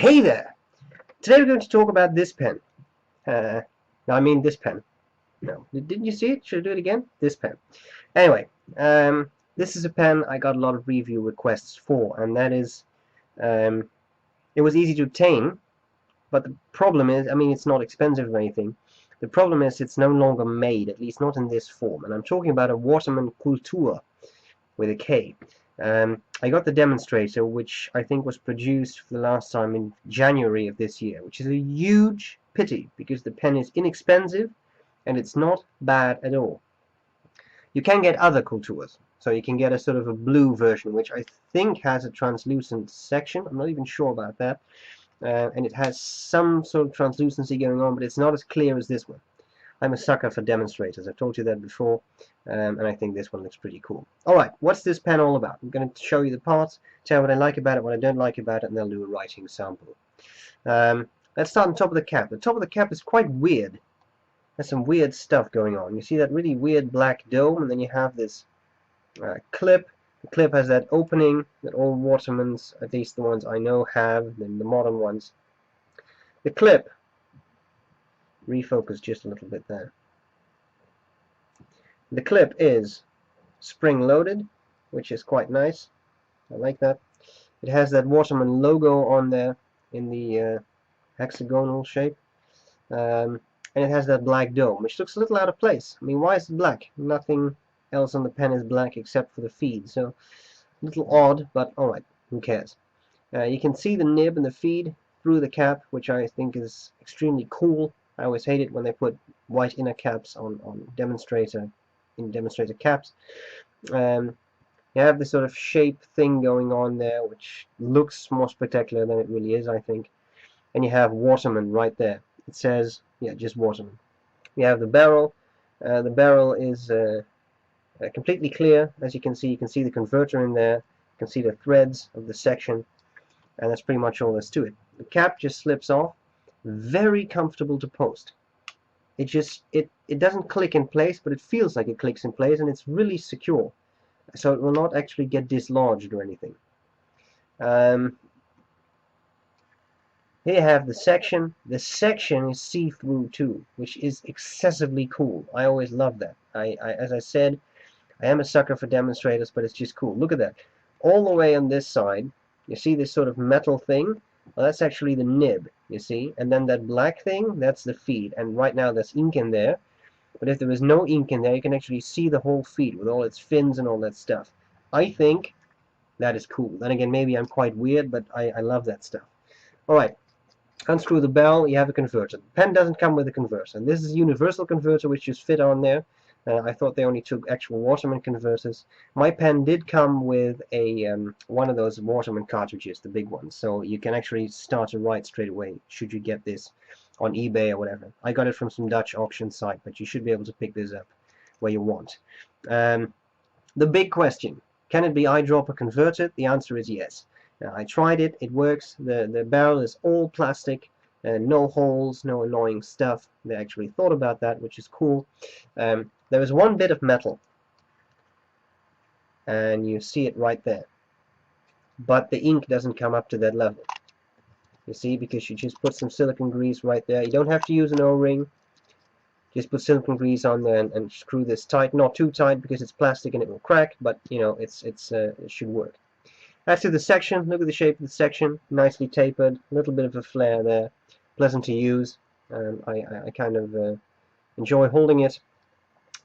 Hey there! Today we're going to talk about this pen. No, I mean this pen. No, didn't you see it? Should I do it again? This pen. Anyway, this is a pen I got a lot of review requests for, and that is, it was easy to obtain, but the problem is, I mean, it's not expensive or anything. The problem is it's no longer made, at least not in this form, and I'm talking about a Waterman Kultur with a K. I got the demonstrator, which I think was produced for the last time in January of this year, which is a huge pity because the pen is inexpensive and it's not bad at all. You can get other Kulturs, so you can get a sort of a blue version, which I think has a translucent section. I'm not even sure about that, and it has some sort of translucency going on, but it's not as clear as this one. I'm a sucker for demonstrators. I've told you that before, and I think this one looks pretty cool. Alright, what's this pen all about? I'm going to show you the parts, tell you what I like about it, what I don't like about it, and then I'll do a writing sample. Let's start on top of the cap. The top of the cap is quite weird. There's some weird stuff going on. You see that really weird black dome, and then you have this clip. The clip has that opening that all Watermans, at least the ones I know, have, than the modern ones. The clip, refocus just a little bit there. The clip is spring-loaded, which is quite nice. I like that. It has that Waterman logo on there in the hexagonal shape. And it has that black dome, which looks a little out of place. I mean, why is it black? Nothing else on the pen is black except for the feed. So, a little odd, but alright, who cares? You can see the nib and the feed through the cap, which I think is extremely cool. I always hate it when they put white inner caps on demonstrator caps. You have this sort of shape thing going on there, which looks more spectacular than it really is, I think. And you have Waterman right there. It says, yeah, just Waterman. You have the barrel. The barrel is completely clear, as you can see. You can see the converter in there. You can see the threads of the section, and that's pretty much all there's to it. The cap just slips off. Very comfortable to post. It doesn't click in place, but it feels like it clicks in place, and it's really secure, so it will not actually get dislodged or anything. Here you have the section. The section is see-through too, which is excessively cool. I always love that. As I said, I am a sucker for demonstrators, but it's just cool. Look at that. All the way on this side, you see this sort of metal thing? Well, that's actually the nib, you see, and then that black thing, that's the feed, and right now there's ink in there, but if there was no ink in there, you can actually see the whole feed with all its fins and all that stuff. I think that is cool. Then again, maybe I'm quite weird, but I love that stuff. Alright, unscrew the barrel, you have a converter. The pen doesn't come with a converter, and this is a universal converter which just fit on there. I thought they only took actual Waterman converters. My pen did come with a one of those Waterman cartridges, the big ones, so you can actually start to write straight away should you get this on eBay or whatever. I got it from some Dutch auction site, but you should be able to pick this up where you want. The big question, can it be eyedropper converted? The answer is yes. I tried it, it works. The barrel is all plastic. No holes, no annoying stuff. They actually thought about that, which is cool. There is one bit of metal, and you see it right there, but the ink doesn't come up to that level, you see, because you just put some silicone grease right there. You don't have to use an O-ring, just put silicone grease on there and screw this tight, not too tight because it's plastic and it will crack, but you know, it should work. As to the section, look at the shape of the section, nicely tapered, a little bit of a flare there, pleasant to use. I kind of enjoy holding it.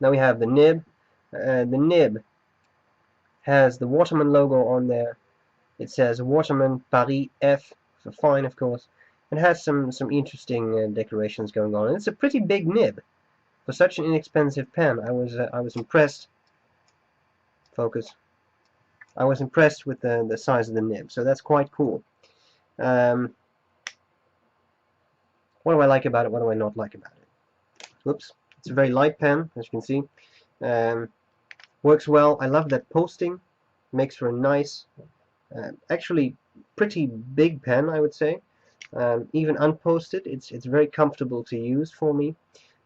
Now we have the nib. The nib has the Waterman logo on there. It says Waterman Paris F for fine, of course. It has some interesting decorations going on. And it's a pretty big nib for such an inexpensive pen. I was impressed. Focus. I was impressed with the size of the nib, so that's quite cool. What do I like about it? What do I not like about it? Whoops. It's a very light pen, as you can see. Works well. I love that posting. Makes for a nice, actually pretty big pen, I would say. Even unposted, it's very comfortable to use for me.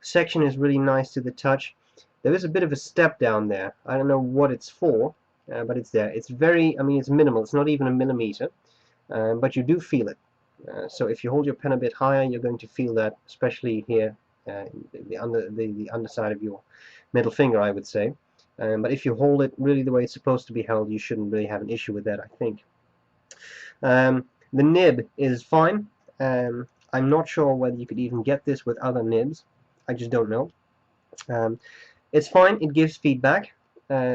Section is really nice to the touch. There is a bit of a step down there. I don't know what it's for, but it's there. It's very, I mean, it's minimal. It's not even a millimeter, but you do feel it. So if you hold your pen a bit higher, you're going to feel that, especially here, the underside of your middle finger, I would say. But if you hold it really the way it's supposed to be held, you shouldn't really have an issue with that, I think. The nib is fine. I'm not sure whether you could even get this with other nibs. I just don't know. It's fine. It gives feedback.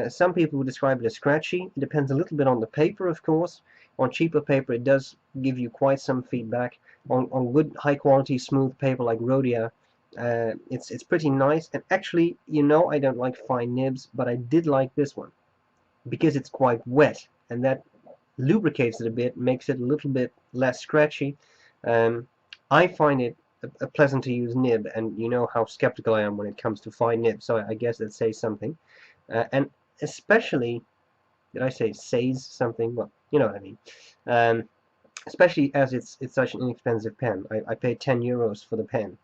Some people would describe it as scratchy. It depends a little bit on the paper, of course. On cheaper paper, it does give you quite some feedback. On good, high-quality, smooth paper like Rhodia, it's pretty nice. And actually, you know, I don't like fine nibs, but I did like this one because it's quite wet, and that lubricates it a bit, makes it a little bit less scratchy. I find it a pleasant to use nib, and you know how skeptical I am when it comes to fine nibs, so I guess that says something. And especially, did I say says something? Well, you know what I mean. Especially as it's such an inexpensive pen. I paid 10 euros for the pen,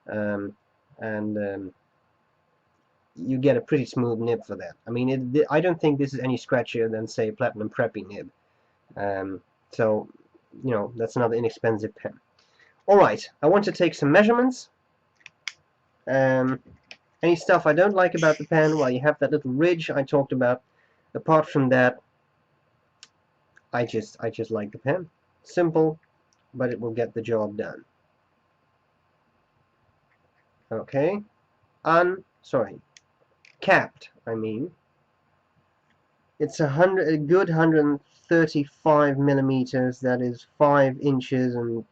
and you get a pretty smooth nib for that. I mean, I don't think this is any scratchier than, say, Platinum Preppy nib. So, you know, that's another inexpensive pen. Alright, I want to take some measurements. Any stuff I don't like about the pen? Well, you have that little ridge I talked about. Apart from that, I just like the pen. Simple, but it will get the job done. Okay. Capped, I mean. It's a good 135 millimeters. That is 5 inches and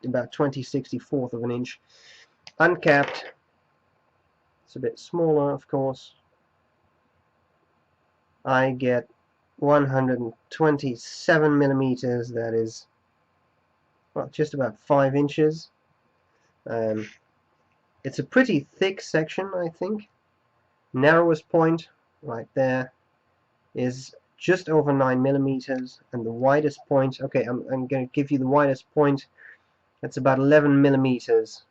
about 20/64 of an inch. Uncapped. It's a bit smaller, of course. I get 127 millimeters. That is, well, just about 5 inches. It's a pretty thick section, I think. Narrowest point, right there, is just over 9 millimeters, and the widest point, okay, I'm going to give you the widest point. That's about 11 millimeters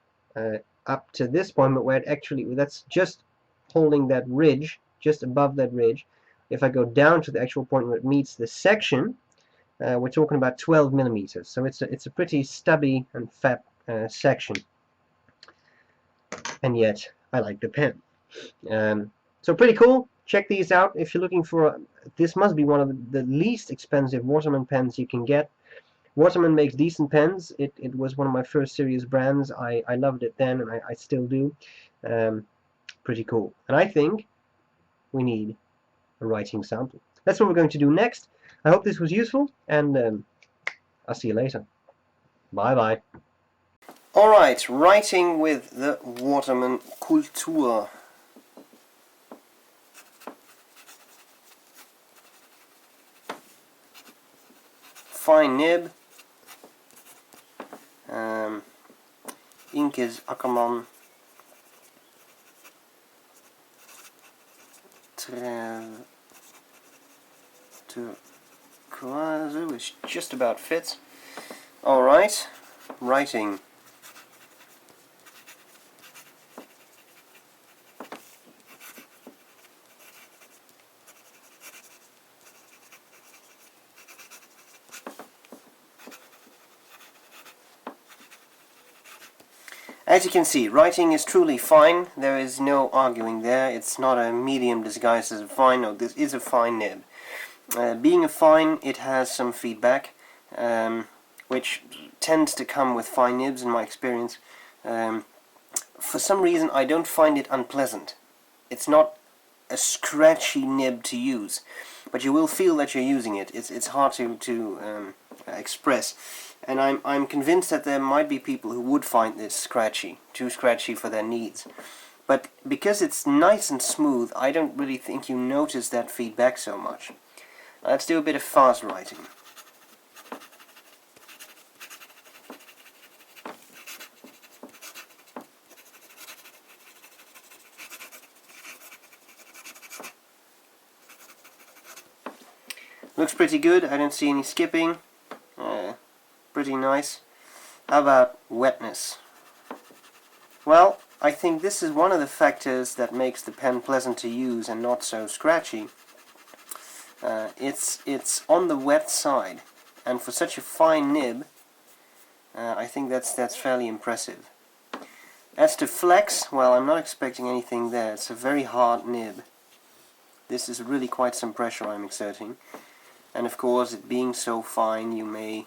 up to this point, but where it actually, that's just holding that ridge, just above that ridge. If I go down to the actual point where it meets the section, we're talking about 12 millimeters. So it's a pretty stubby and fat section, and yet I like the pen. So pretty cool. Check these out if you're looking for this must be one of the least expensive Waterman pens you can get. Waterman makes decent pens. It was one of my first serious brands. I loved it then, and I still do. Pretty cool. And I think we need a writing sample. That's what we're going to do next. I hope this was useful, and I'll see you later. Bye bye. Alright, writing with the Waterman Kultur. Fine nib. Ink is Ackerman. Turquoise, which just about fits. Alright, writing. As you can see, writing is truly fine. There is no arguing there. It's not a medium disguised as a fine. No, this is a fine nib. Being a fine, it has some feedback, which tends to come with fine nibs in my experience. For some reason, I don't find it unpleasant. It's not a scratchy nib to use, but you will feel that you're using it. It's hard to express. And I'm convinced that there might be people who would find this scratchy, too scratchy for their needs. But because it's nice and smooth, I don't really think you notice that feedback so much. Let's do a bit of fast writing. Looks pretty good. I don't see any skipping. Pretty nice. How about wetness? Well, I think this is one of the factors that makes the pen pleasant to use and not so scratchy. It's on the wet side, and for such a fine nib, I think that's fairly impressive. As to flex, well, I'm not expecting anything there. It's a very hard nib. This is really quite some pressure I'm exerting. And of course, it being so fine, you may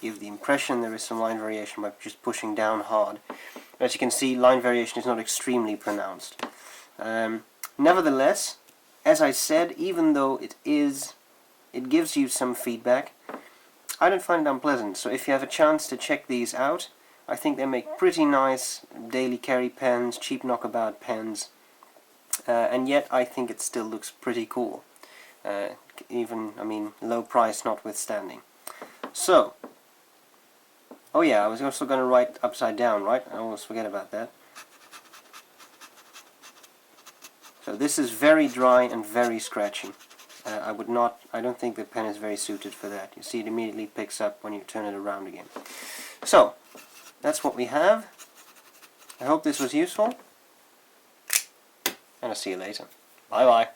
give the impression there is some line variation by just pushing down hard. As you can see, line variation is not extremely pronounced. Nevertheless, as I said, even though it gives you some feedback, I don't find it unpleasant. So if you have a chance to check these out, I think they make pretty nice daily carry pens, cheap knockabout pens, and yet I think it still looks pretty cool. Even, I mean, low price notwithstanding. So, oh yeah, I was also going to write upside down, right? I almost forget about that. So this is very dry and very scratchy. I don't think the pen is very suited for that. You see it immediately picks up when you turn it around again. So, that's what we have. I hope this was useful, and I'll see you later. Bye bye.